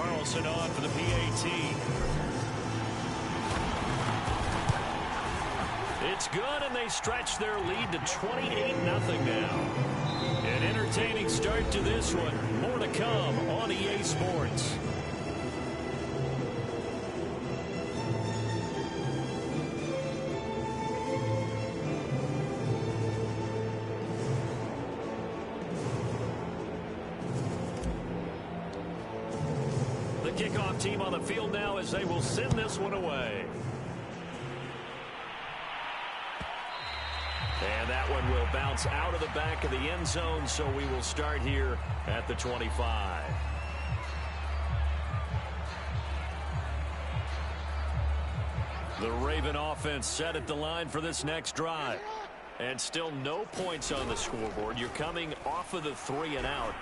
Carlson on for the PAT. It's good, and they stretch their lead to 28-0 now. An entertaining start to this one. More to come on EA Sports. The kickoff team on the field now as they will send this one away. And that one will bounce out of the back of the end zone, so we will start here at the 25. The Raven offense set at the line for this next drive. And still no points on the scoreboard. You're coming off of the 3 and out.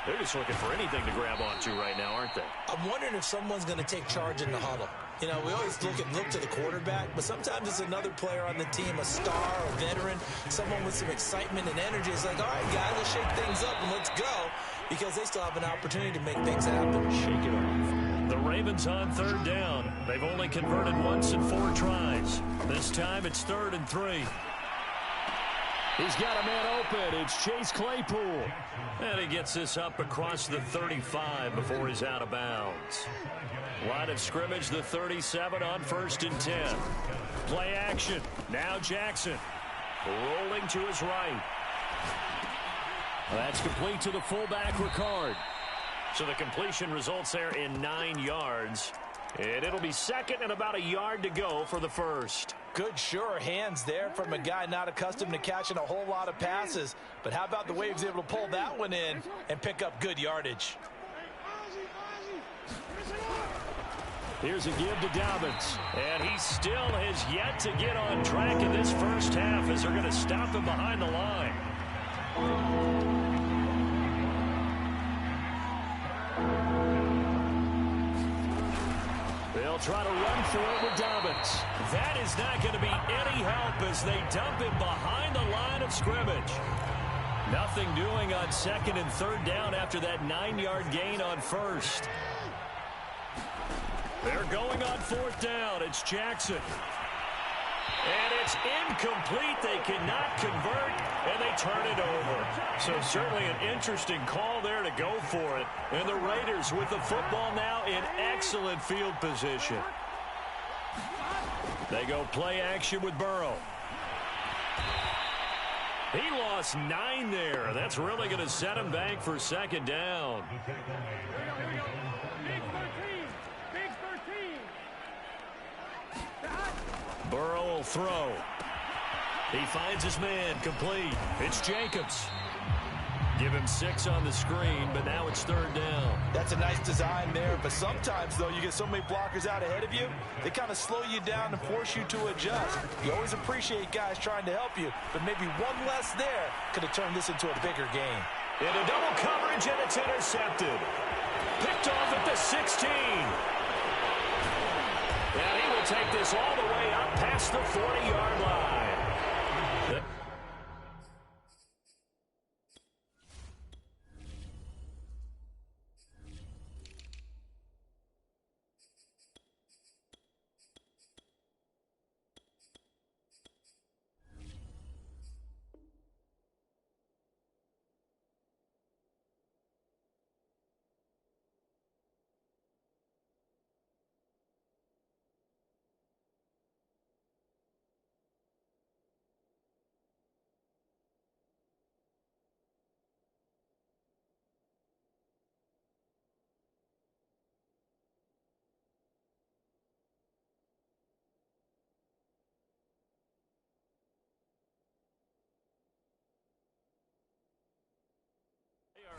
They're just looking for anything to grab onto right now, aren't they? I'm wondering if someone's going to take charge in the huddle. You know, we always look to the quarterback, but sometimes it's another player on the team, a star, a veteran, someone with some excitement and energy. It's like, all right, guys, let's shake things up and let's go, because they still have an opportunity to make things happen. Shake it off. The Ravens on 3rd down. They've only converted once in 4 tries. This time it's 3rd and 3. He's got a man open. It's Chase Claypool. And he gets this up across the 35 before he's out of bounds. Line of scrimmage, the 37 on 1st and 10. Play action. Now Jackson. Rolling to his right. That's complete to the fullback, Ricard. So the completion results there in 9 yards. And it'll be 2nd and about a yard to go for the first. Good, sure hands there from a guy not accustomed to catching a whole lot of passes. But how about the way he was able to pull that one in and pick up good yardage? Here's a give to Dobbins. And he still has yet to get on track in this first half as they're going to stop him behind the line. They'll try to run for it with Dobbins. That is not going to be any help as they dump him behind the line of scrimmage. Nothing doing on 2nd and 3rd down after that 9-yard gain on 1st. They're going on 4th down. It's Jackson. And it's incomplete. They cannot convert, and they turn it over. So certainly an interesting call there to go for it. And the Raiders with the football now in excellent field position. They go play action with Burrow. He lost 9 there. That's really going to set him back for 2nd down. Burrow will throw. He finds his man, complete. It's Jacobs. Give him 6 on the screen, but now it's 3rd down. That's a nice design there, but sometimes, though, you get so many blockers out ahead of you, they kind of slow you down and force you to adjust. You always appreciate guys trying to help you, but maybe one less there could have turned this into a bigger game. Into double coverage, and it's intercepted. Picked off at the 16. And he will take this all the way up past the 40-yard line.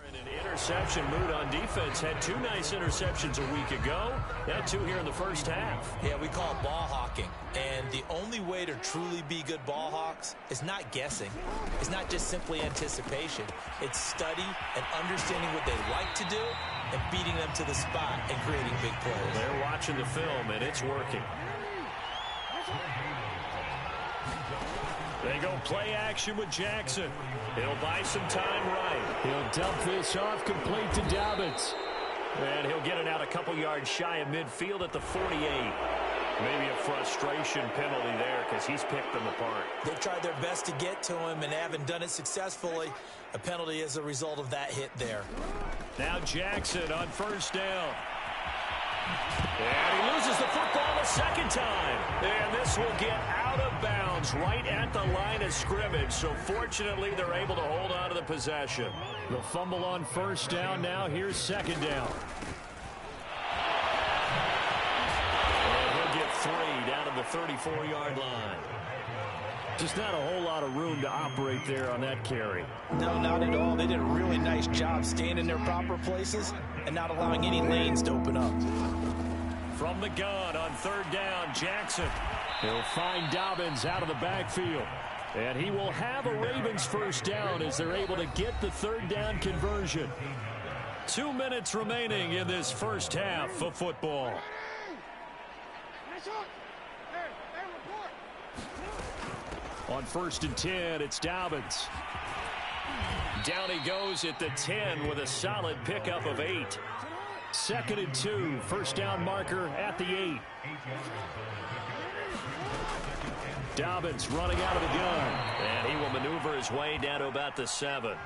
In an interception mood on defense. Had 2 nice interceptions a week ago. Had 2 here in the first half. Yeah, we call it ball hawking. And the only way to truly be good ball hawks is not guessing. It's not just simply anticipation. It's study and understanding what they like to do and beating them to the spot and creating big plays. They're watching the film, and it's working. They go play action with Jackson. He'll buy some time right. He'll dump this off complete to Dobbins. And he'll get it out a couple yards shy of midfield at the 48. Maybe a frustration penalty there because he's picked them apart. They've tried their best to get to him and haven't done it successfully. A penalty as a result of that hit there. Now Jackson on first down. And he loses the football a second time. And this will get out of bounds right at the line of scrimmage. So fortunately, they're able to hold on to the possession. The fumble on first down. Now here's second down. And he'll get 3 down to the 34-yard line. Just not a whole lot of room to operate there on that carry. No, not at all. They did a really nice job staying in their proper places and not allowing any lanes to open up. From the gun on third down, Jackson. He'll find Dobbins out of the backfield. And he will have a Ravens first down as they're able to get the third down conversion. 2 minutes remaining in this first half of football. On first and 10, it's Dobbins. Down he goes at the 10 with a solid pickup of 8. Second and 2, first down marker at the 8. Dobbins running out of the gun. And he will maneuver his way down to about the 7.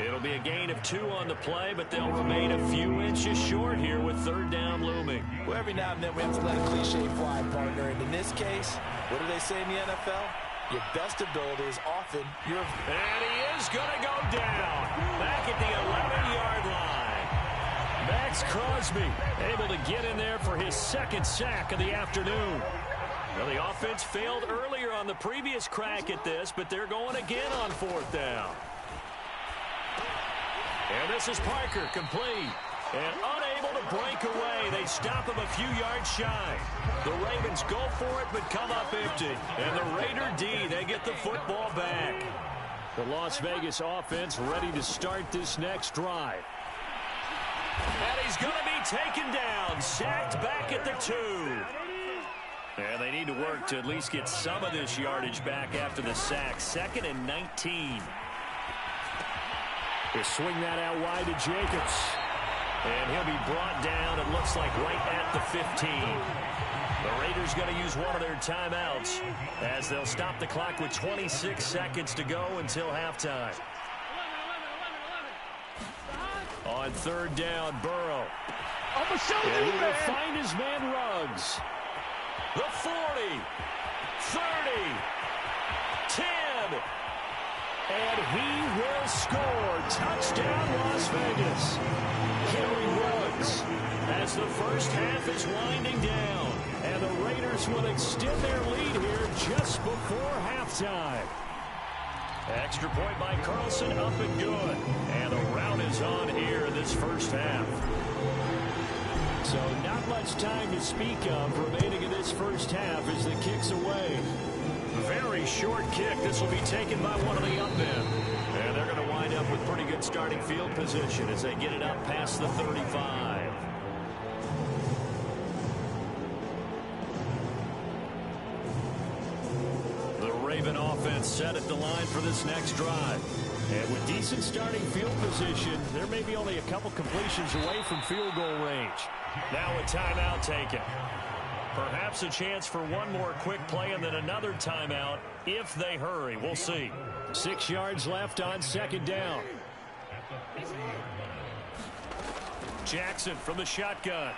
It'll be a gain of 2 on the play, but they'll remain a few inches short here with third down looming. Well, every now and then we have to let a cliche fly, partner. And in this case, what do they say in the NFL? Your best ability is often your... And he is going to go down back at the 11-yard line. Max Crosby able to get in there for his second sack of the afternoon. Well, the offense failed earlier on the previous crack at this, but they're going again on fourth down. And this is Parker, complete. And unable to break away. They stop him a few yards shy. The Ravens go for it, but come up empty. And the Raider D, they get the football back. The Las Vegas offense ready to start this next drive. And he's going to be taken down, sacked back at the 2. And they need to work to at least get some of this yardage back after the sack. 2nd and 19. They swing that out wide to Jacobs. And he'll be brought down, it looks like, right at the 15. The Raiders going to use one of their timeouts as they'll stop the clock with 26 seconds to go until halftime. On third down, Burrow. And he will find his man Ruggs. The 40, 30, 10. And he will score. Touchdown, Las Vegas. Henry Ruggs as the first half is winding down. And the Raiders will extend their lead here just before halftime. Extra point by Carlson, up and good. And the rout is on here in this first half. So not much time to speak of remaining in this first half as the kick's away. Very short kick. This will be taken by one of the up men. And they're going to wind up with pretty good starting field position as they get it up past the 35. The Raven offense set at the line for this next drive. And with decent starting field position, there may be only a couple completions away from field goal range. Now a timeout taken. Perhaps a chance for one more quick play and then another timeout if they hurry. We'll see. 6 yards left on second down. Jackson from the shotgun.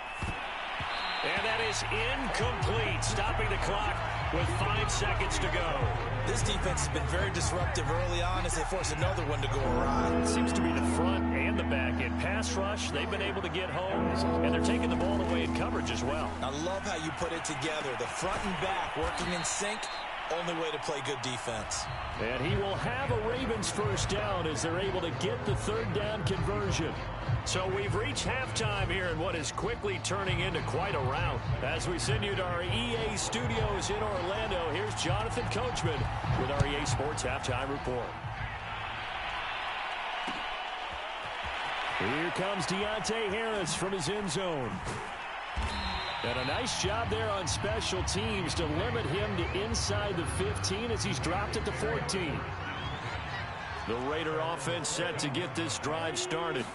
And that is incomplete, stopping the clock with 5 seconds to go. This defense has been very disruptive early on as they force another one to go awry. It seems to be the front and the back end. Pass rush, they've been able to get home, and they're taking the ball away in coverage as well. I love how you put it together. The front and back working in sync. Only way to play good defense. And he will have a Ravens first down as they're able to get the third down conversion. So we've reached halftime here in what is quickly turning into quite a rout. As we send you to our EA studios in Orlando, here's Jonathan Coachman with our EA Sports Halftime Report. Here comes Deontay Harris from his end zone. And a nice job there on special teams to limit him to inside the 15 as he's dropped at the 14. The Raider offense set to get this drive started.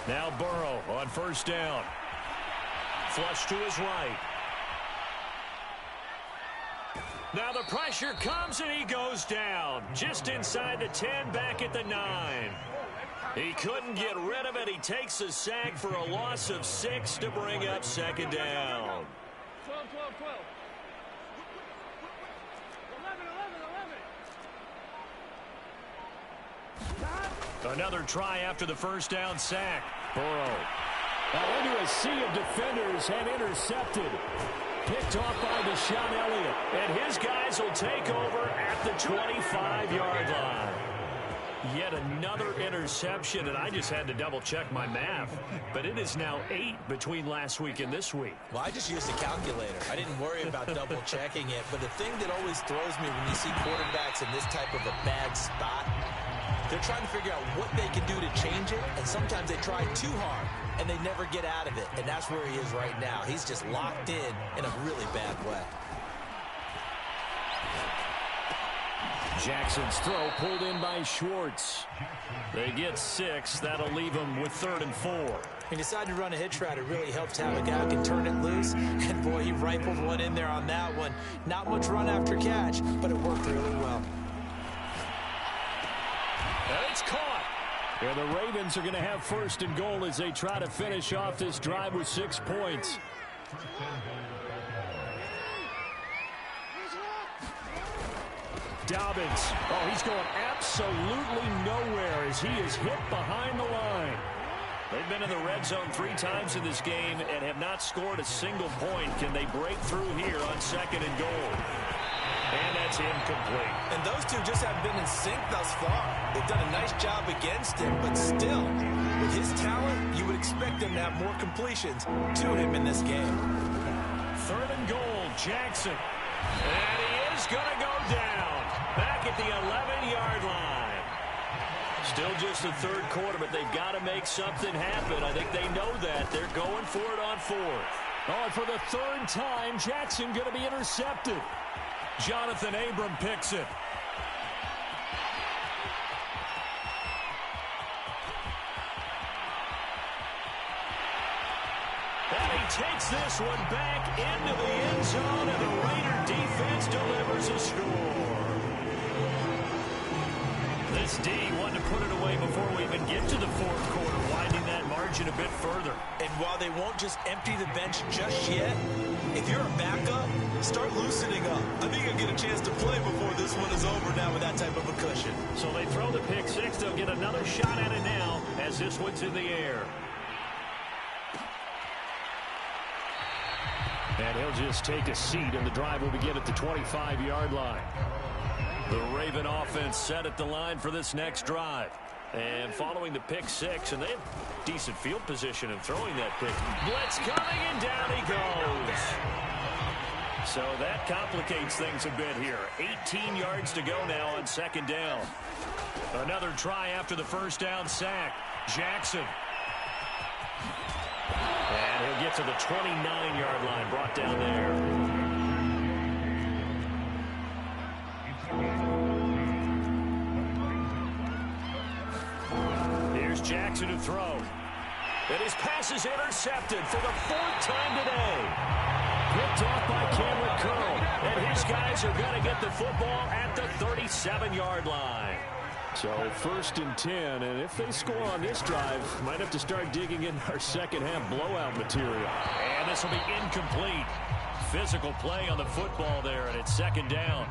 Now Burrow on first down. Flush to his right. Now the pressure comes and he goes down. Just inside the 10, back at the 9. He couldn't get rid of it. He takes a sack for a loss of 6 to bring up second down. 12. 11. Another try after the first down sack. Burrow. Now into a sea of defenders and intercepted. Picked off by Deshaun Elliott. And his guys will take over at the 25-yard line. Yet another interception, and I just had to double-check my math. But it is now 8 between last week and this week. Well, I just used a calculator. I didn't worry about double-checking it. But the thing that always throws me when you see quarterbacks in this type of a bad spot, they're trying to figure out what they can do to change it, and sometimes they try too hard, and they never get out of it. And that's where he is right now. He's just locked in a really bad way. Jackson's throw pulled in by Schwartz. They get 6. That'll leave them with 3rd and 4. He decided to run a hitch route. It really helped have a guy who can turn it loose. And, boy, he rifled one in there on that one. Not much run after catch, but it worked really well. And it's caught. And the Ravens are going to have 1st and goal as they try to finish off this drive with 6 points. Dobbins. Oh, he's going absolutely nowhere as he is hit behind the line. They've been in the red zone 3 times in this game and have not scored a single point. Can they break through here on 2nd and goal? And that's incomplete. And those two just haven't been in sync thus far. They've done a nice job against him, but still, with his talent, you would expect them to have more completions to him in this game. 3rd and goal, Jackson. And he is going to go down. Back at the 11-yard line. Still just the 3rd quarter, but they've got to make something happen. I think they know that. They're going for it on 4th. Oh, and for the 3rd time, Jackson going to be intercepted. Jonathan Abram picks it. And he takes this one back into the end zone, and the Raider defense delivers a score. This D wanted to put it away before we even get to the 4th quarter, widening that margin a bit further. And while they won't just empty the bench just yet, if you're a backup, start loosening up. I think you'll get a chance to play before this one is over now with that type of a cushion. So they throw the pick 6. They'll get another shot at it now as this one's in the air. And he'll just take a seat, and the drive will begin at the 25-yard line. The Raven offense set at the line for this next drive. And following the pick 6, and they have decent field position in throwing that pick. Blitz coming, and down he goes. So that complicates things a bit here. 18 yards to go now on 2nd down. Another try after the 1st down sack. Jackson. And he'll get to the 29-yard line, brought down there. Here's Jackson to throw. And his pass is intercepted for the 4th time today. Picked off by Cameron Curl. And his guys are going to get the football at the 37-yard line. So 1st and 10, and if they score on this drive, might have to start digging in our second-half blowout material. And this will be incomplete. Physical play on the football there, and it's 2nd down.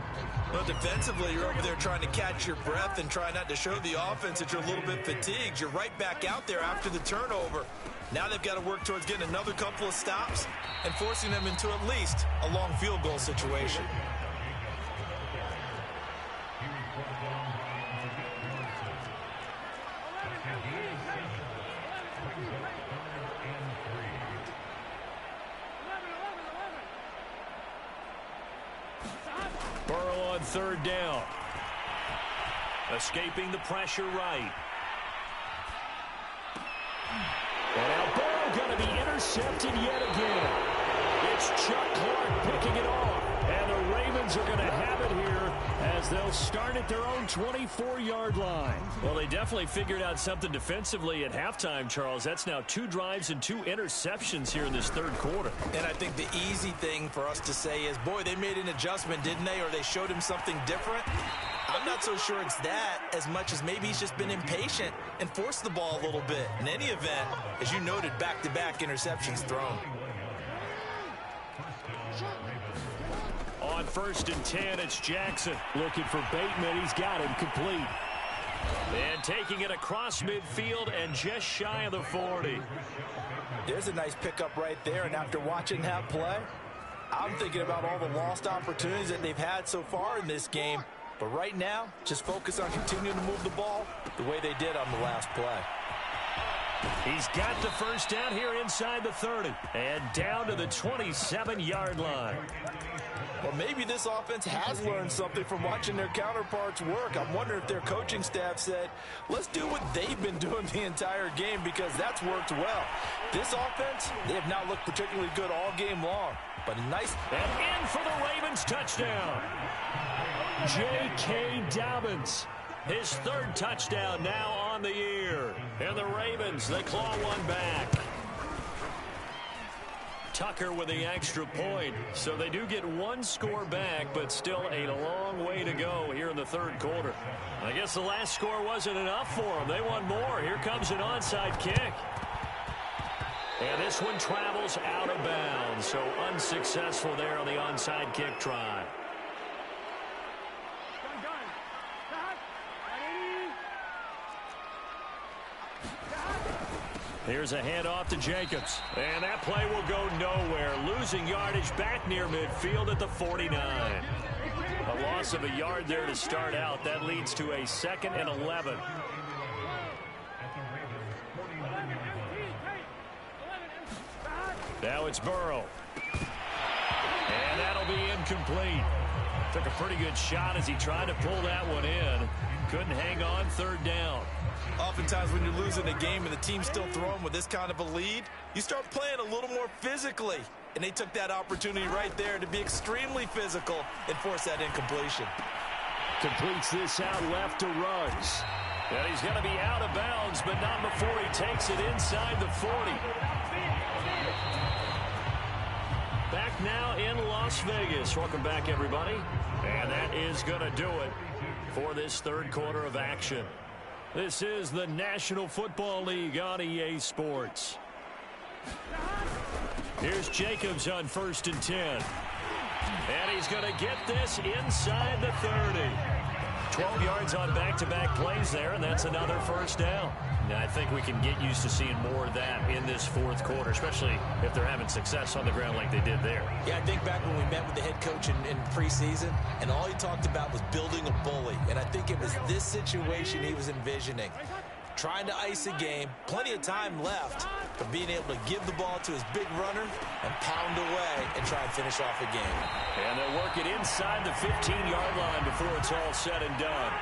Well, defensively, you're over there trying to catch your breath and try not to show the offense that you're a little bit fatigued. You're right back out there after the turnover. Now they've got to work towards getting another couple of stops and forcing them into at least a long field goal situation. Burrow on 3rd down. Escaping the pressure right. And now Burrow going to be intercepted yet again. It's Chuck Clark picking it off. And the Ravens are going to have it here as they'll start at their own 24-yard line. Well, they definitely figured out something defensively at halftime, Charles. That's now 2 drives and 2 interceptions here in this third quarter. And I think the easy thing for us to say is, boy, they made an adjustment, didn't they? Or they showed him something different. I'm not so sure it's that as much as maybe he's just been impatient and forced the ball a little bit. In any event, as you noted, back-to-back interceptions thrown. On 1st and 10, it's Jackson looking for Bateman. He's got him complete. And taking it across midfield and just shy of the 40. There's a nice pickup right there, and after watching that play, I'm thinking about all the lost opportunities that they've had so far in this game. But right now, just focus on continuing to move the ball the way they did on the last play. He's got the first down here inside the 30 and down to the 27-yard line. Well, maybe this offense has learned something from watching their counterparts work. I'm wondering if their coaching staff said, let's do what they've been doing the entire game, because that's worked well. This offense, they have not looked particularly good all game long. But nice. And in for the Ravens touchdown. J.K. Dobbins, his 3rd touchdown now on the year. And the Ravens, they claw one back. Tucker with the extra point. So they do get 1 score back, but still a long way to go here in the third quarter. I guess the last score wasn't enough for them. They want more. Here comes an onside kick. And this one travels out of bounds. So unsuccessful there on the onside kick try. Here's a handoff to Jacobs. And that play will go nowhere. Losing yardage back near midfield at the 49. A loss of a yard there to start out. That leads to a 2nd and 11. Now it's Burrow. And that'll be incomplete. Took a pretty good shot as he tried to pull that one in. Couldn't hang on 3rd down. Oftentimes when you're losing a game and the team's still throwing with this kind of a lead, you start playing a little more physically. And they took that opportunity right there to be extremely physical and force that incompletion. Completes this out left to Ruggs. And he's going to be out of bounds, but not before he takes it inside the 40. Back now in Las Vegas. Welcome back, everybody. And that is going to do it for this third quarter of action. This is the National Football League on EA Sports. Here's Jacobs on 1st and 10. And he's going to get this inside the 30. 12 yards on back-to-back plays there, and that's another first down. Now, I think we can get used to seeing more of that in this fourth quarter, especially if they're having success on the ground like they did there. Yeah, I think back when we met with the head coach in preseason, and all he talked about was building a bully. And I think it was this situation he was envisioning. Trying to ice a game, plenty of time left, but being able to give the ball to his big runner and pound away and try and finish off a game. And they'll work it inside the 15-yard line before it's all said and done.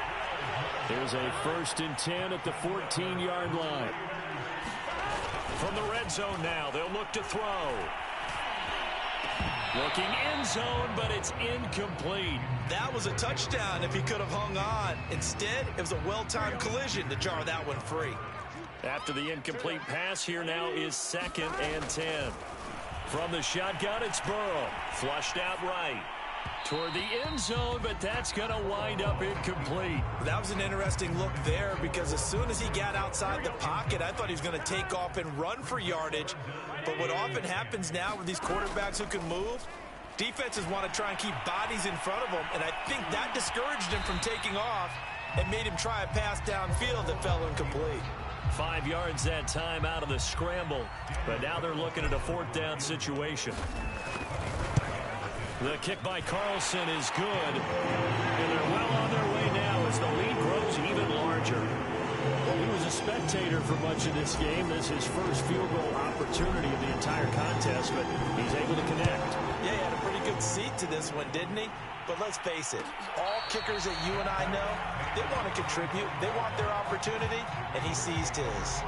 Here's a 1st and 10 at the 14-yard line. From the red zone now, they'll look to throw. Looking end zone, but it's incomplete. That was a touchdown if he could have hung on. Instead, it was a well-timed collision to jar that one free. After the incomplete pass, here now is 2nd and 10. From the shotgun, it's Burrow. Flushed out right. Toward the end zone, but that's going to wind up incomplete. That was an interesting look there because as soon as he got outside the pocket, I thought he was going to take off and run for yardage. But what often happens now with these quarterbacks who can move, defenses want to try and keep bodies in front of them, and I think that discouraged him from taking off and made him try a pass downfield that fell incomplete. 5 yards that time out of the scramble, but now they're looking at a 4th down situation. The kick by Carlson is good, and they're well on their way now as the lead grows even larger. Well, he was a spectator for much of this game. This is his first field goal opportunity of the entire contest, but he's able to connect. Yeah, he had a pretty good seat to this one, didn't he? But let's face it, all kickers that you and I know, they want to contribute. They want their opportunity, and he seized his.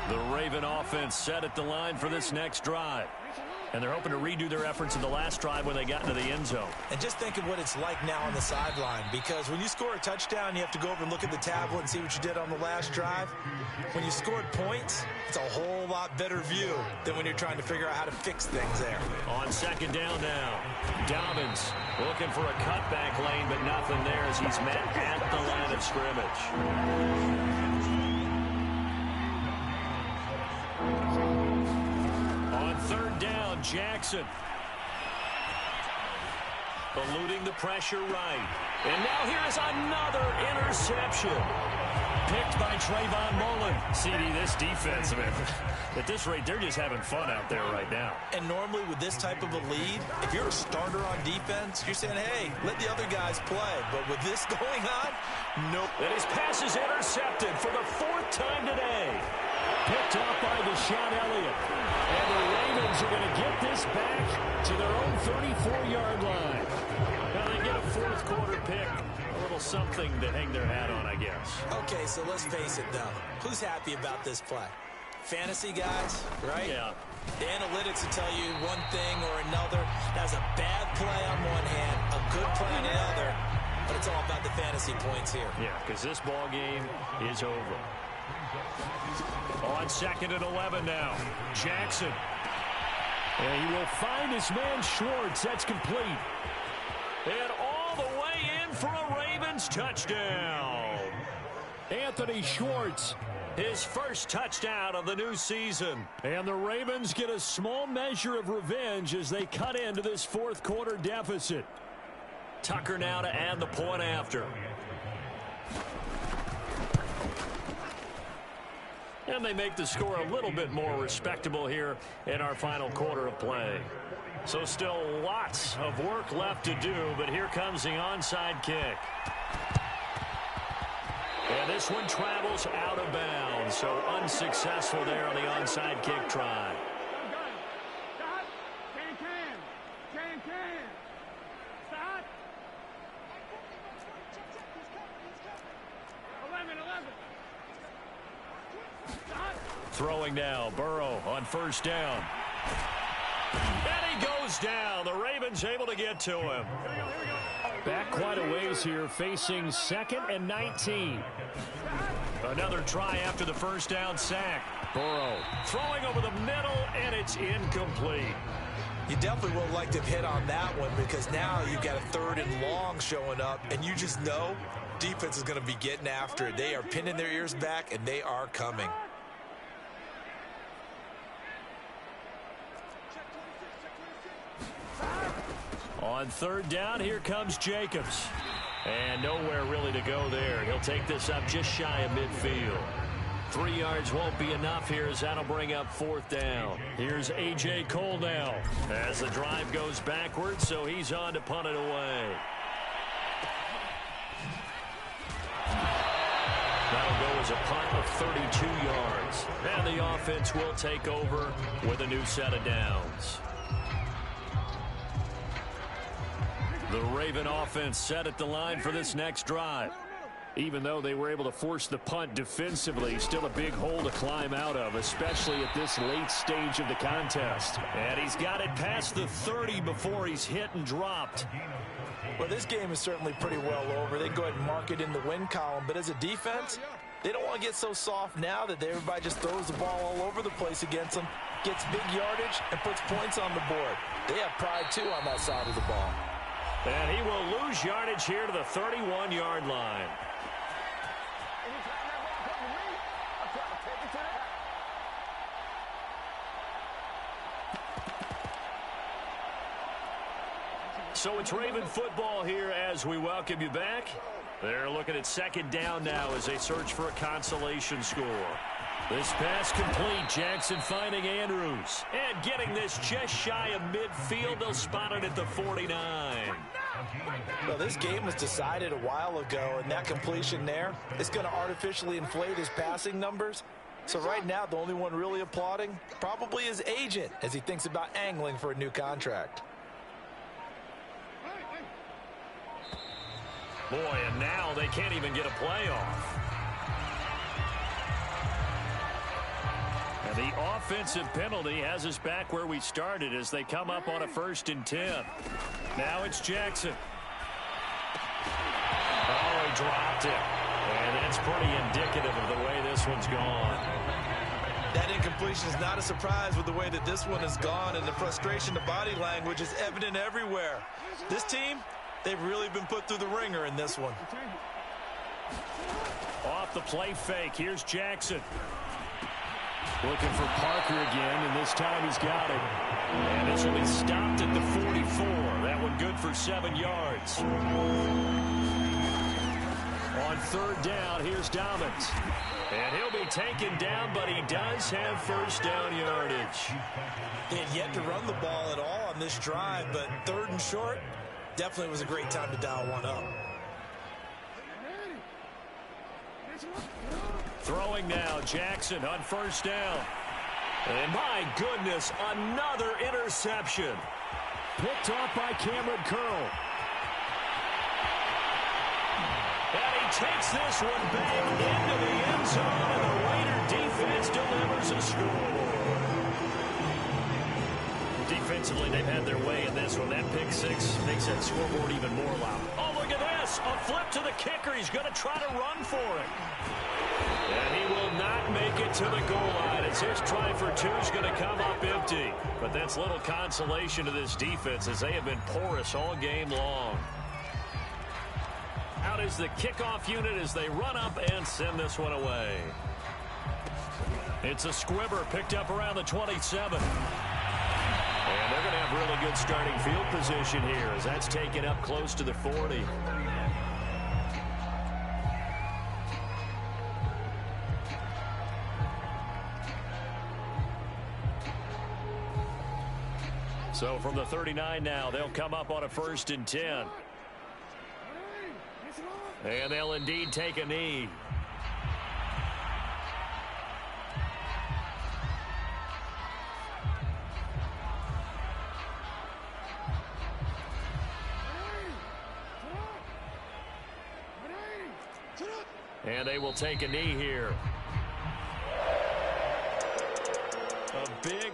The Raven offense set at the line for this next drive. And they're hoping to redo their efforts in the last drive when they got into the end zone. And just think of what it's like now on the sideline, because when you score a touchdown, you have to go over and look at the tablet and see what you did on the last drive. When you scored points, it's a whole lot better view than when you're trying to figure out how to fix things there. On second down now, Dobbins looking for a cutback lane, but nothing there as he's met at the line of scrimmage. Third down, Jackson. Eluding the pressure right. And now here's another interception. Picked by Trayvon Mullen. CD, this defense, man, at this rate, they're just having fun out there right now. And normally with this type of a lead, if you're a starter on defense, you're saying, hey, let the other guys play. But with this going on, nope. And his pass is intercepted for the fourth time today. Picked off by Deshaun Elliott. And the Ravens are going to get this back to their own 34-yard line. Now they get a fourth quarter pick. A little something to hang their hat on, I guess. Okay, so let's face it, though. Who's happy about this play? Fantasy guys, right? Yeah. The analytics will tell you one thing or another. That's a bad play on one hand, a good play on the other. But it's all about the fantasy points here. Yeah, because this ball game is over. On second and 11 now. Jackson. And he will find his man Schwartz. That's complete. And all the way in for a Ravens touchdown. Anthony Schwartz, his first touchdown of the new season. And the Ravens get a small measure of revenge as they cut into this fourth quarter deficit. Tucker now to add the point after. And they make the score a little bit more respectable here in our final quarter of play. So still lots of work left to do, but here comes the onside kick. And this one travels out of bounds, so unsuccessful there on the onside kick try. Throwing now, Burrow on first down. And he goes down. The Ravens able to get to him. Back quite a ways here, facing 2nd and 19. Another try after the first down sack. Burrow throwing over the middle, and it's incomplete. You definitely would like to hit on that one, because now you've got a 3rd and long showing up, and you just know defense is going to be getting after it. They are pinning their ears back, and they are coming. On third down, here comes Jacobs. And nowhere really to go there. He'll take this up just shy of midfield. 3 yards won't be enough here as that'll bring up 4th down. Here's A.J. Cole now as the drive goes backwards, so he's on to punt it away. That'll go as a punt of 32 yards. And the offense will take over with a new set of downs. The Raven offense set at the line for this next drive. Even though they were able to force the punt defensively, still a big hole to climb out of, especially at this late stage of the contest. And he's got it past the 30 before he's hit and dropped. Well, this game is certainly pretty well over. They can go ahead and mark it in the win column. But as a defense, they don't want to get so soft now that everybody just throws the ball all over the place against them, gets big yardage, and puts points on the board. They have pride, too, on that side of the ball. And he will lose yardage here to the 31-yard line. So it's Raven football here as we welcome you back. They're looking at second down now as they search for a consolation score. This pass complete. Jackson finding Andrews. And getting this just shy of midfield. They'll spot it at the 49. Well, this game was decided a while ago, and that completion there is going to artificially inflate his passing numbers. So right now, the only one really applauding probably his agent as he thinks about angling for a new contract. Boy, and now they can't even get a play off. And the offensive penalty has us back where we started as they come up on a 1st and 10. Now it's Jackson. Oh, he dropped it. And that's pretty indicative of the way this one's gone. That incompletion is not a surprise with the way that this one has gone, and the frustration, the body language is evident everywhere. This team, they've really been put through the ringer in this one. Off the play fake, here's Jackson. Looking for Parker again, and this time he's got it. And this will be stopped at the 44. That one good for 7 yards. On 3rd down, here's Dobbins. And he'll be taken down, but he does have 1st down yardage. They had yet to run the ball at all on this drive, but 3rd and short, definitely was a great time to dial one up. Throwing now, Jackson on 1st down. And my goodness, another interception. Picked off by Cameron Curl. And he takes this one back into the end zone, and the Raider defense delivers a score. Defensively, they've had their way in this one. That pick 6 makes that scoreboard even more loud. Oh, look at this. A flip to the kicker. He's going to try to run for it. And he will not make it to the goal line as his try for 2 is going to come up empty. But that's little consolation to this defense as they have been porous all game long. Out is the kickoff unit as they run up and send this one away. It's a squibber picked up around the 27. And they're going to have really good starting field position here as that's taken up close to the 40. So from the 39 now, they'll come up on a 1st and 10. And they'll indeed take a knee. And they will take a knee here. A big